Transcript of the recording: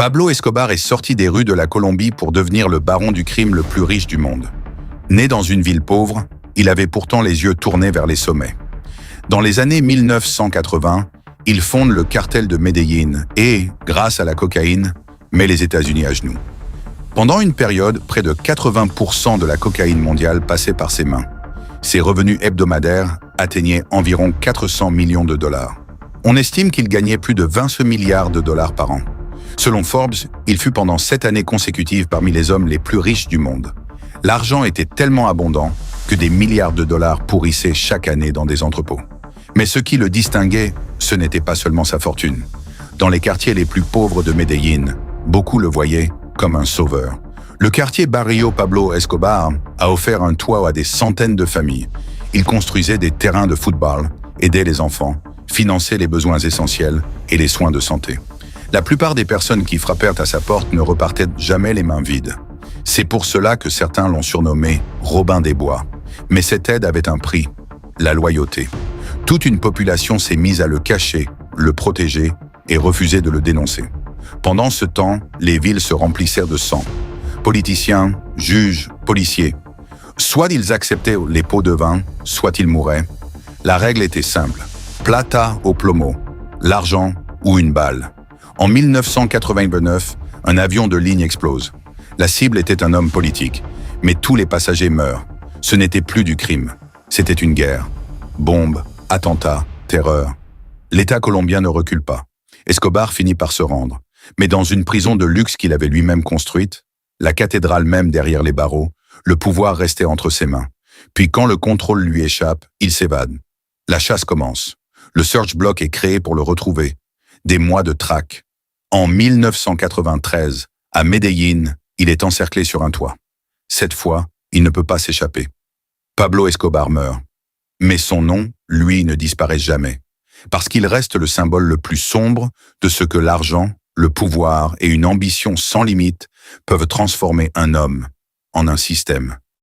Pablo Escobar est sorti des rues de la Colombie pour devenir le baron du crime le plus riche du monde. Né dans une ville pauvre, il avait pourtant les yeux tournés vers les sommets. Dans les années 1980, il fonde le cartel de Medellín et, grâce à la cocaïne, met les États-Unis à genoux. Pendant une période, près de 80% de la cocaïne mondiale passait par ses mains. Ses revenus hebdomadaires atteignaient environ 400 millions de dollars. On estime qu'il gagnait plus de 20 milliards de dollars par an. Selon Forbes, il fut pendant 7 années consécutives parmi les hommes les plus riches du monde. L'argent était tellement abondant que des milliards de dollars pourrissaient chaque année dans des entrepôts. Mais ce qui le distinguait, ce n'était pas seulement sa fortune. Dans les quartiers les plus pauvres de Medellín, beaucoup le voyaient comme un sauveur. Le quartier Barrio Pablo Escobar a offert un toit à des centaines de familles. Il construisait des terrains de football, aidait les enfants, finançait les besoins essentiels et les soins de santé. La plupart des personnes qui frappèrent à sa porte ne repartaient jamais les mains vides. C'est pour cela que certains l'ont surnommé Robin des Bois. Mais cette aide avait un prix, la loyauté. Toute une population s'est mise à le cacher, le protéger et refusait de le dénoncer. Pendant ce temps, les villes se remplissèrent de sang. Politiciens, juges, policiers. Soit ils acceptaient les pots de vin, soit ils mouraient. La règle était simple. Plata o plomo, l'argent ou une balle. En 1989, un avion de ligne explose. La cible était un homme politique, mais tous les passagers meurent. Ce n'était plus du crime, c'était une guerre. Bombes, attentats, terreur. L'État colombien ne recule pas. Escobar finit par se rendre. Mais dans une prison de luxe qu'il avait lui-même construite, la cathédrale même derrière les barreaux, le pouvoir restait entre ses mains. Puis quand le contrôle lui échappe, il s'évade. La chasse commence. Le Search Block est créé pour le retrouver. Des mois de traque. En 1993, à Medellín, il est encerclé sur un toit. Cette fois, il ne peut pas s'échapper. Pablo Escobar meurt. Mais son nom, lui, ne disparaît jamais. Parce qu'il reste le symbole le plus sombre de ce que l'argent, le pouvoir et une ambition sans limite peuvent transformer un homme en un système.